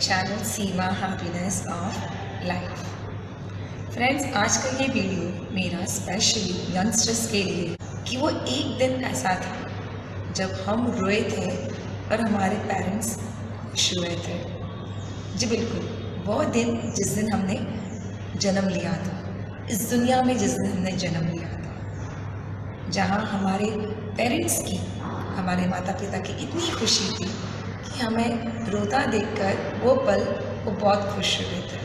Channel Seema happiness of life. Friends, आज का ये वीडियो मेरा स्पेशली यंगस्टर्स के लिए कि वो एक दिन ऐसा था जब हम रोए थे और हमारे पेरेंट्स खुश हुए थे। जी बिल्कुल, वो दिन जिस दिन हमने जन्म लिया था, इस दुनिया में जिस दिन हमने जन्म लिया था, जहाँ हमारे पेरेंट्स की, हमारे माता पिता की इतनी खुशी थी कि हमें रोता देखकर वो पल वो बहुत खुश हुए थे।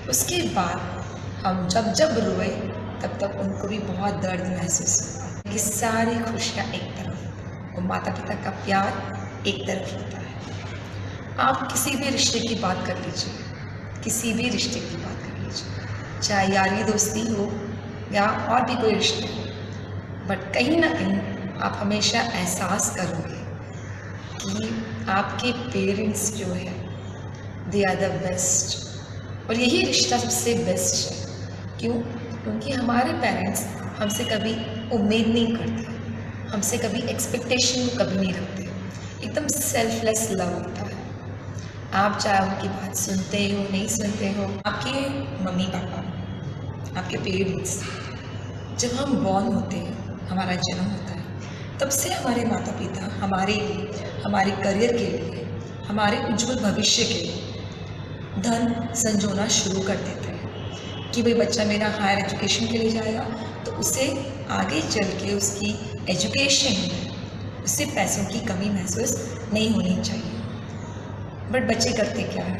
उसके बाद हम जब जब रोए तब उनको भी बहुत दर्द महसूस हुआ कि सारी खुशियाँ एक तरफ और माता पिता का प्यार एक तरफ होता है। आप किसी भी रिश्ते की बात कर लीजिए, किसी भी रिश्ते की बात कर लीजिए, चाहे यारी दोस्ती हो या और भी कोई रिश्ते हो, बट कहीं ना कहीं आप हमेशा एहसास करोगे कि आपके पेरेंट्स जो है दे आर द बेस्ट, और यही रिश्ता सबसे बेस्ट है। क्यों? क्योंकि हमारे पेरेंट्स हमसे कभी उम्मीद नहीं करते, हमसे कभी एक्सपेक्टेशन कभी नहीं रखते, एकदम सेल्फलेस लव होता है। आप चाहे उनकी बात सुनते हो नहीं सुनते हो, आपके मम्मी पापा, आपके पेरेंट्स, जब हम बॉर्न होते हैं, हमारा जन्म होता है, तब से हमारे माता पिता हमारे लिए, हमारे करियर के लिए, हमारे उज्जवल भविष्य के लिए धन संजोना शुरू कर देते हैं कि भाई बच्चा मेरा हायर एजुकेशन के लिए जाएगा तो उसे आगे चल के उसकी एजुकेशन में उससे पैसों की कमी महसूस नहीं होनी चाहिए। बट बच्चे करते क्या है,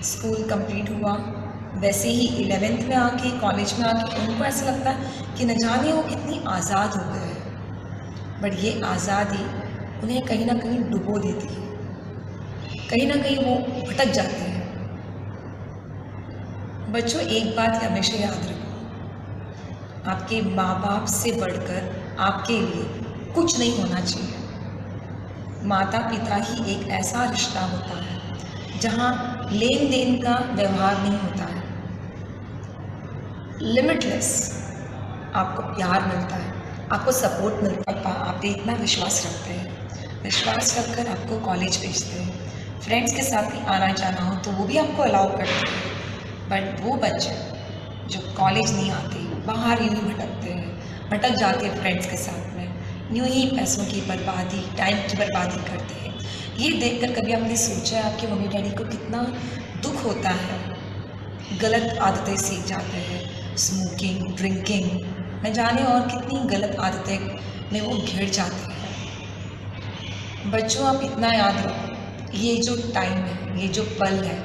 स्कूल कंप्लीट हुआ, वैसे ही 11th में आके, कॉलेज में आके उनको ऐसा लगता है कि न जाने वो कितनी आज़ाद हो गए हैं। बट ये आज़ादी उन्हें कहीं ना कहीं डुबो देती है, कहीं ना कहीं वो भटक जाते हैं। बच्चों, एक बात हमेशा याद रखो, आपके माँ बाप से बढ़कर आपके लिए कुछ नहीं होना चाहिए। माता पिता ही एक ऐसा रिश्ता होता है जहाँ लेन देन का व्यवहार नहीं होता है, लिमिटलेस आपको प्यार मिलता है, आपको सपोर्ट मिलता है। आप पे इतना विश्वास रखते हैं, विश्वास रखकर आपको कॉलेज भेजते हैं, फ्रेंड्स के साथ भी आना जाना हो तो वो भी आपको अलाउ करते हैं। बट वो बच्चे जो कॉलेज नहीं आते, बाहर यूँ ही भटकते हैं, भटक जाते हैं फ्रेंड्स के साथ में, यूँ ही पैसों की बर्बादी, टाइम की बर्बादी करते हैं। ये देखकर कभी आपने सोचा है आपके मम्मी डैडी को कितना दुख होता है? गलत आदतें सीख जाते हैं, स्मोकिंग, ड्रिंकिंग, न जाने और कितनी गलत आदतें में वो घिर जाते हैं। बच्चों, आप इतना याद रखो, ये जो टाइम है, ये जो पल है,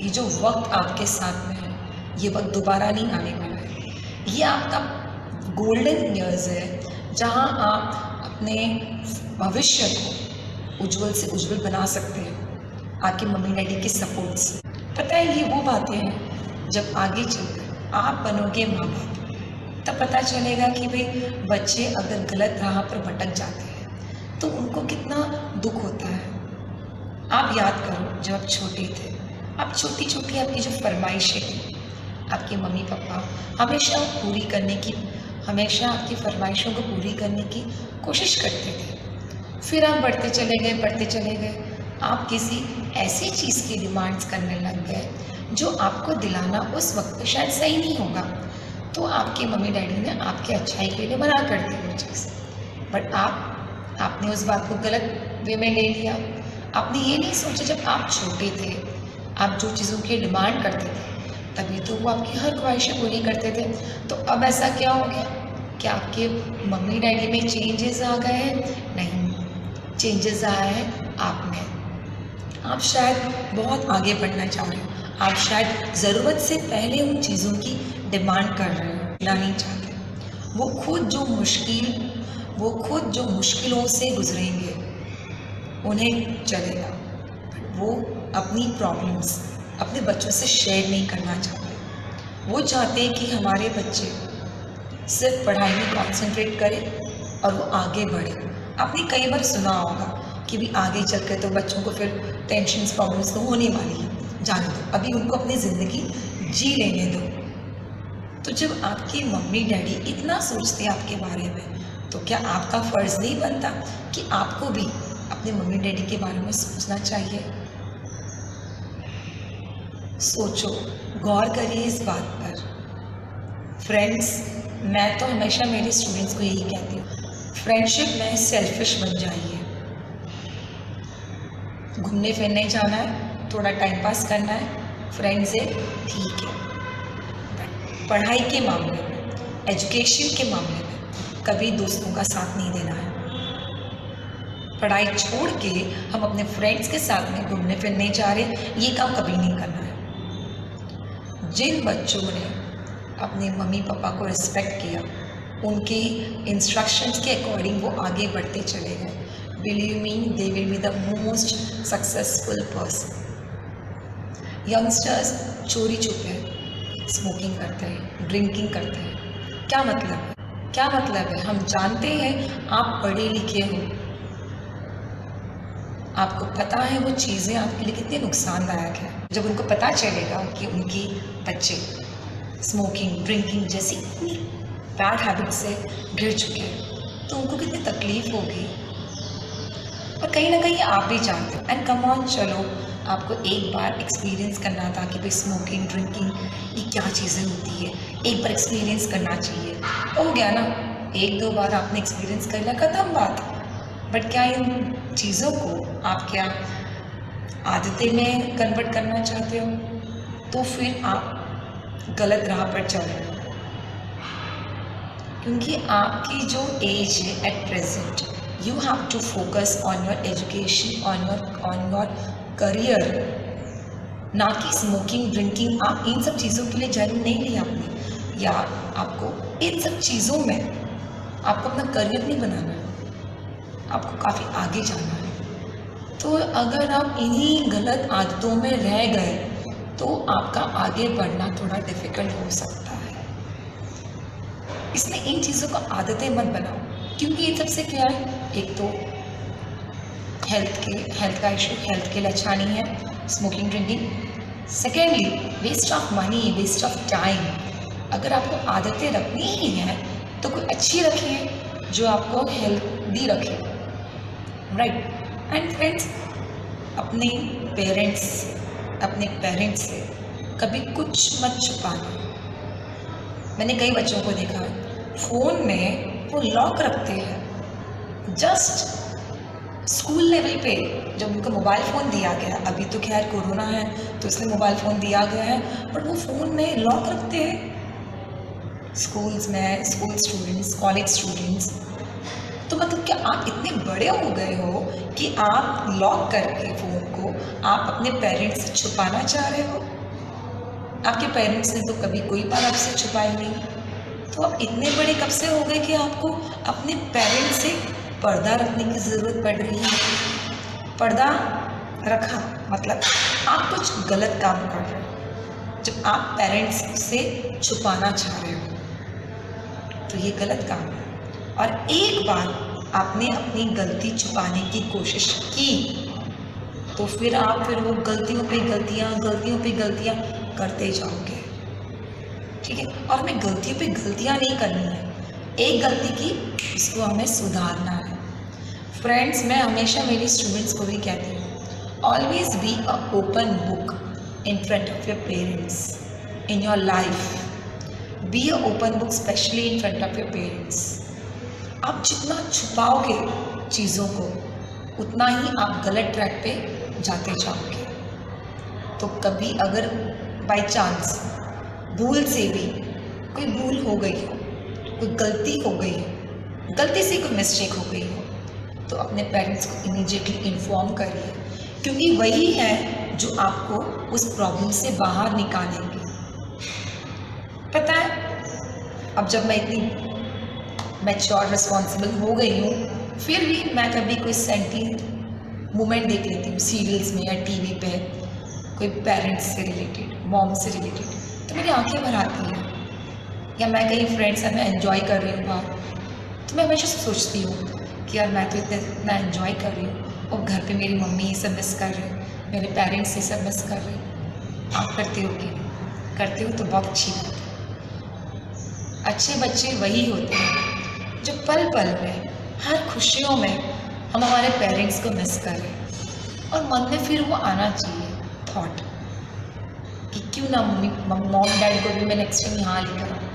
ये जो वक्त आपके साथ में है, ये वक्त दोबारा नहीं आने वाला है। ये आपका गोल्डन ईयर्स है जहाँ आप अपने भविष्य को उज्जवल से उज्जवल बना सकते हैं आपके मम्मी डैडी के सपोर्ट से। पता है, ये वो बातें हैं जब आगे चलकर आप बनोगे माँ बाप, तब पता चलेगा कि भाई बच्चे अगर गलत राह पर भटक जाते हैं तो उनको कितना दुख होता है। आप याद करो, जब आप छोटे थे, आप छोटी छोटी आपकी जो फरमाइशें थी, आपके मम्मी पापा हमेशा पूरी करने की, हमेशा आपकी फरमाइशों को पूरी करने की कोशिश करते थे। फिर आप बढ़ते चले गए, आप किसी ऐसी चीज़ की डिमांड्स करने लग गए जो आपको दिलाना उस वक्त पे शायद सही नहीं होगा, तो आपके मम्मी डैडी ने आपके अच्छाई के लिए मना कर दी वो चीज़। बट आपने उस बात को गलत वे में ले लिया। आपने ये नहीं सोचा, जब आप छोटे थे, आप जो चीज़ों की डिमांड करते थे तभी तो वो आपकी हर ख्वाहिशें पूरी करते थे। तो अब ऐसा क्या हो गया कि आपके मम्मी डैडी में चेंजेस आ गए हैं? नहीं, चेंजेस आया है आप में। आप शायद बहुत आगे बढ़ना चाह रहे हो, आप शायद ज़रूरत से पहले उन चीज़ों की डिमांड कर रहे हो, ना नहीं चाहते। वो खुद जो मुश्किलों से गुजरेंगे उन्हें चलेगा, वो अपनी प्रॉब्लम्स अपने बच्चों से शेयर नहीं करना चाहते। वो चाहते हैं कि हमारे बच्चे सिर्फ पढ़ाई में कॉन्सेंट्रेट करें और वो आगे बढ़े। आपने कई बार सुना होगा कि भी आगे चल कर तो बच्चों को फिर टेंशन्स, प्रॉब्लम्स तो होने वाली है, जाने दो, अभी उनको अपनी ज़िंदगी जी लेने दो। तो जब आपके मम्मी डैडी इतना सोचते हैं आपके बारे में, तो क्या आपका फ़र्ज़ नहीं बनता कि आपको भी अपने मम्मी डैडी के बारे में सोचना चाहिए? सोचो, गौर करिए इस बात पर। फ्रेंड्स, मैं तो हमेशा मेरे स्टूडेंट्स को यही कहती हूँ, फ्रेंडशिप में सेल्फिश बन जाइए। घूमने फिरने जाना है, थोड़ा टाइम पास करना है, फ्रेंड्स से ठीक है, बट पढ़ाई के मामले में, एजुकेशन के मामले में कभी दोस्तों का साथ नहीं देना है। पढ़ाई छोड़ के हम अपने फ्रेंड्स के साथ में घूमने फिरने जा रहे, ये काम कभी नहीं करना है। जिन बच्चों ने अपने मम्मी पापा को रिस्पेक्ट किया, उनके इंस्ट्रक्शंस के अकॉर्डिंग वो आगे बढ़ते चले गए, believe me, they will be the most successful person. Youngsters चोरी छुपे स्मोकिंग करते हैं, ड्रिंकिंग करते हैं, क्या मतलब है? क्या मतलब है? हम जानते हैं आप पढ़े लिखे हो, आपको पता है वो चीज़ें आपके लिए कितनी नुकसानदायक है। जब उनको पता चलेगा कि उनकी बच्चे स्मोकिंग, ड्रिंकिंग जैसी इतनी बैड हैबिट से घिर चुके हैं, तो उनको कितनी तकलीफ होगी। और कहीं ना कहीं आप भी जानते हो। एंड कम ऑन, चलो आपको एक बार एक्सपीरियंस करना था कि भाई स्मोकिंग, ड्रिंकिंग ये क्या चीज़ें होती है, एक बार एक्सपीरियंस करना चाहिए। हो गया ना, एक दो बार आपने एक्सपीरियंस कर लिया, ख़त्म बात। बट क्या इन चीज़ों को आप क्या आदतें में कन्वर्ट करना चाहते हो? तो फिर आप गलत राह पर चल रहे हो, क्योंकि आपकी जो एज है at present, you have to focus on your education, on your career, ना कि स्मोकिंग, ड्रिंकिंग। आप इन सब चीज़ों के लिए जन्म नहीं लिया आपने, या आपको इन सब चीज़ों में आपको अपना करियर नहीं बनाना है, आपको काफ़ी आगे जाना है। तो अगर आप इन्हीं गलत आदतों में रह गए तो आपका आगे बढ़ना थोड़ा डिफ़िकल्ट हो सकता है। इसमें इन चीज़ों को आदतें मत बनाओ, क्योंकि इन सबसे क्या है, एक तो हेल्थ का इशू, हेल्थ के लिए अच्छा नहीं है smoking, drinking. Secondly, waste of money, waste of time. अगर आपको आदतें रखनी ही हैं तो कोई अच्छी रखिए जो आपको हेल्दी रखे, राइट। एंड फ्रेंड्स, अपने पेरेंट्स से कभी कुछ मत छुपाना। मैंने कई बच्चों को देखा है, फ़ोन में वो लॉक रखते हैं। जस्ट स्कूल लेवल पे जब उनको मोबाइल फ़ोन दिया गया, अभी तो खैर कोरोना है तो इसलिए मोबाइल फ़ोन दिया गया है, बट वो फ़ोन में लॉक रखते हैं स्कूल्स में, स्कूल स्टूडेंट्स, कॉलेज स्टूडेंट्स। तो मतलब क्या आप इतने बड़े हो गए हो कि आप लॉक करके फ़ोन को आप अपने पेरेंट्स से छुपाना चाह रहे हो? आपके पेरेंट्स ने तो कभी कोई बात आपसे छुपाई नहीं, तो आप इतने बड़े कब से हो गए कि आपको अपने पेरेंट्स से पर्दा रखने की ज़रूरत पड़ रही है? पर्दा रखा मतलब आप कुछ गलत काम कर रहे हो। जब आप पेरेंट्स से छुपाना चाह रहे हो तो ये गलत काम है। और एक बार आपने अपनी गलती छुपाने की कोशिश की तो फिर आप वो गलतियों पे गलतियाँ करते जाओगे, ठीक है। और हमें गलतियों पे गलतियाँ नहीं करनी है, एक गलती की उसको हमें सुधारना है। फ्रेंड्स, मैं हमेशा मेरी स्टूडेंट्स को भी कहती हूँ, always be a open book in front of your parents in your life. Be a open book specially in front of your parents. आप जितना छुपाओगे चीज़ों को, उतना ही आप गलत ट्रैक पे जाते जाओगे। तो कभी अगर बाय चांस भूल से भी कोई भूल हो गई हो, कोई गलती हो गई हो, गलती से कोई मिस्टेक हो गई हो, तो अपने पेरेंट्स को इमीडिएटली इन्फॉर्म करिए, क्योंकि वही है जो आपको उस प्रॉब्लम से बाहर निकालेंगे। पता है, अब जब मैं इतनी मैच्योर रिस्पॉन्सिबल हो गई हूँ, फिर भी मैं कभी कोई सेंटी मोमेंट देख लेती हूँ सीरियल्स में या टीवी पे, कोई पेरेंट्स से रिलेटेड, मॉम से रिलेटेड, तो मेरी आंखें भर आती हैं। या मैं कहीं फ्रेंड्स से मैं एंजॉय कर रही हूँ बाहर, तो मैं हमेशा सोचती हूँ कि यार मैं तो इतना एंजॉय कर रही हूँ और घर पे मेरी मम्मी ये सब मिस कर रहे हैं, मेरे पेरेंट्स ये सब मिस कर रहे हैं। आप करते हो कि करते हो तो बहुत अच्छी बात है। अच्छे बच्चे वही होते हैं जो पल पल में, हर खुशियों में हम हमारे पेरेंट्स को मिस करें, और मन में फिर वो आना चाहिए थॉट कि क्यों ना मॉम डैड को भी मैं नेक्स्ट टाइम यहाँ लेकर आऊँ।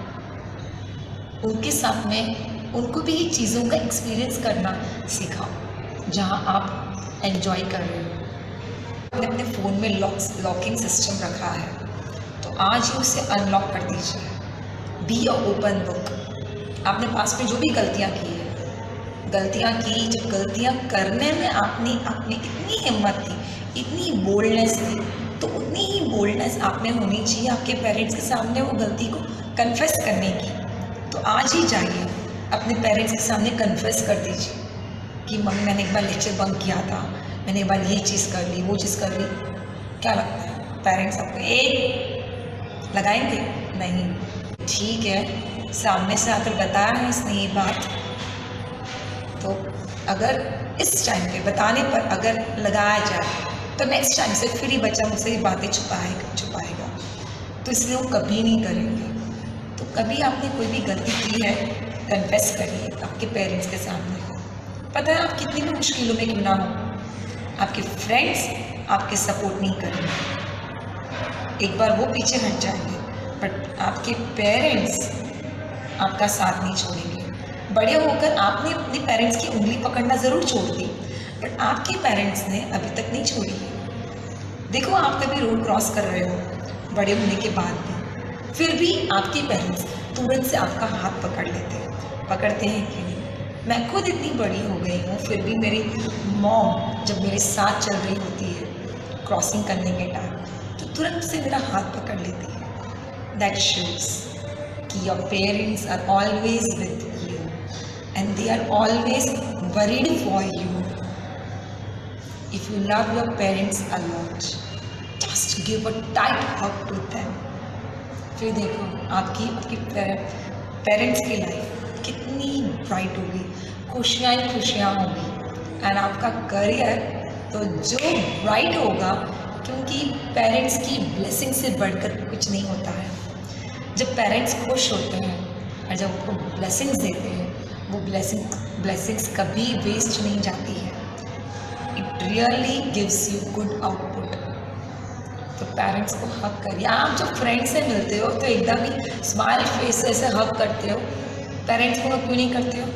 उनके साथ में उनको भी ये चीज़ों का एक्सपीरियंस करना सिखाओ जहाँ आप एंजॉय कर रहे हो। आपने अपने फ़ोन में लॉकिंग सिस्टम रखा है तो आज ही उसे अनलॉक कर दीजिए। Be a open book. आपने पास में जो भी गलतियाँ की है, जब गलतियाँ करने में आपने इतनी हिम्मत थी, इतनी बोल्डनेस थी, तो उतनी ही बोल्डनेस आप में होनी चाहिए आपके पेरेंट्स के सामने वो गलती को कन्फेस करने की। तो आज ही जाइए अपने पेरेंट्स के सामने कन्फेस कर दीजिए कि मम्मी मैंने एक बार लेक्चर बंक किया था, मैंने एक बार ये चीज़ कर ली, वो चीज़ कर ली। क्या लगता है पेरेंट्स आपको एक लगाएंगे? नहीं। ठीक है, सामने से आकर बताया है इसने ये बात, तो अगर इस टाइम पे बताने पर अगर लगाया जाए तो नेक्स्ट टाइम से फिर ही बच्चा मुझसे ये बातें छुपाएगा, तो इसलिए वो कभी नहीं करेंगे। तो कभी आपने कोई भी गलती की है, कन्फेस करिए आपके पेरेंट्स के सामने। पता है आप कितनी भी मुश्किलों में क्यों ना हो, आपके फ्रेंड्स आपके सपोर्ट नहीं करेंगे, एक बार वो पीछे हट जाएंगे, बट आपके पेरेंट्स आपका साथ नहीं छोड़ेंगे। बड़े होकर आपने अपने पेरेंट्स की उंगली पकड़ना ज़रूर छोड़ दी, बट आपके पेरेंट्स ने अभी तक नहीं छोड़ी है। देखो आप कभी रोड क्रॉस कर रहे हो बड़े होने के बाद भी, फिर भी आपके पेरेंट्स तुरंत से आपका हाथ पकड़ते हैं कि नहीं? मैं खुद इतनी बड़ी हो गई हूँ, फिर भी मेरी मॉम जब मेरे साथ चल रही होती है क्रॉसिंग करने के टाइम, तो तुरंत से मेरा हाथ पकड़ लेती है। दैट शोज कि your parents are always with you and they are always worried for you. If you love your parents a lot, just give a tight hug to them. फिर देखो आपकी पेरेंट्स की लाइफ कितनी bright होगी, खुशियाँ होंगी, and आपका career तो जो ब्राइट होगा, क्योंकि पेरेंट्स की ब्लेसिंग से बढ़कर कुछ नहीं होता है। जब पेरेंट्स खुश होते हैं और जब उनको ब्लेसिंग्स देते हैं, वो ब्लेसिंग्स कभी वेस्ट नहीं जाती है। It really gives you good output. तो पेरेंट्स को हक करिए। आप जब फ्रेंड्स से मिलते हो तो एकदम ही स्माइल फेस से ऐसे हक करते हो, पेरेंट्स को क्यों नहीं करते हो?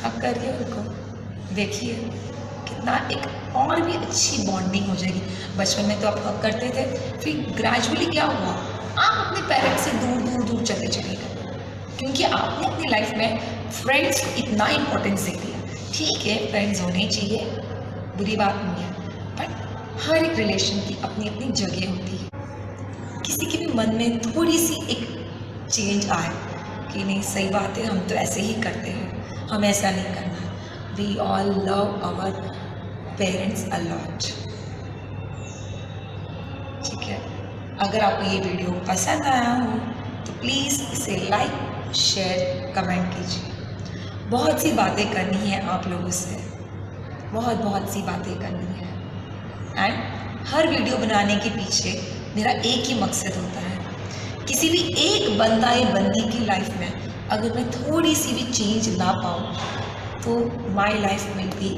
हक करिए उनको, देखिए कितना एक और भी अच्छी बॉन्डिंग हो जाएगी। बचपन में तो आप हक करते थे, फिर ग्रेजुअली क्या हुआ, आप अपने पेरेंट्स से दूर चले गए, क्योंकि आपने अपनी लाइफ में फ्रेंड्स को इतना इम्पोर्टेंस दे दिया। ठीक है, फ्रेंड्स होने चाहिए, बुरी बात नहीं है, बट हर एक रिलेशन की अपनी अपनी जगह होती है। किसी के भी मन में थोड़ी सी एक चेंज आए कि नहीं सही बात है, हम तो ऐसे ही करते हैं, हम ऐसा नहीं करना। We all love our parents a lot. ठीक है, अगर आपको ये वीडियो पसंद आया हो तो प्लीज़ इसे लाइक, शेयर, कमेंट कीजिए। बहुत सी बातें करनी है आप लोगों से, बहुत सी बातें करनी है, एंड हर वीडियो बनाने के पीछे मेरा एक ही मकसद होता है, किसी भी एक बंदा या बंदी की लाइफ में अगर मैं थोड़ी सी भी चेंज ला पाऊँ तो my life will be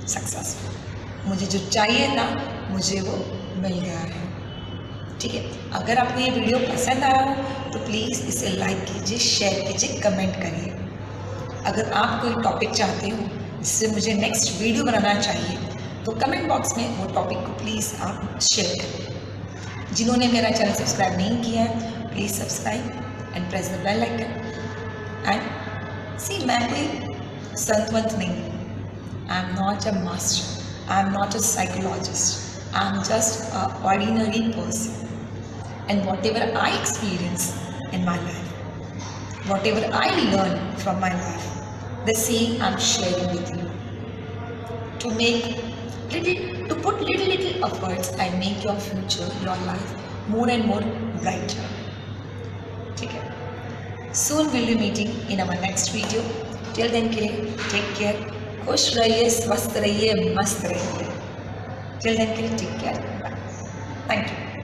successful. मुझे जो चाहिए था मुझे वो मिल गया है। ठीक है, अगर आपको ये वीडियो पसंद आया हो तो प्लीज़ इसे लाइक कीजिए, शेयर कीजिए, कमेंट करिए। अगर आप कोई टॉपिक चाहते हो जिससे मुझे नेक्स्ट वीडियो बनाना चाहिए तो कमेंट बॉक्स में वो टॉपिक को प्लीज़ आप शेयर करिए। जिन्होंने मेरा चैनल सब्सक्राइब नहीं किया है please subscribe and press the bell icon. And see, मैं कोई संतवंत नहीं, I am not a master, I am not a psychologist, I am just an ordinary person, and whatever I experience in my life, whatever I learn from my life, the same I am sharing with you. To put little efforts, I make your future, your life more and more brighter. ठीक है, soon we'll be meeting in our next video. Till then के लिए take care, खुश रहिए, स्वस्थ रहिए, मस्त रहिए। Till then, take care.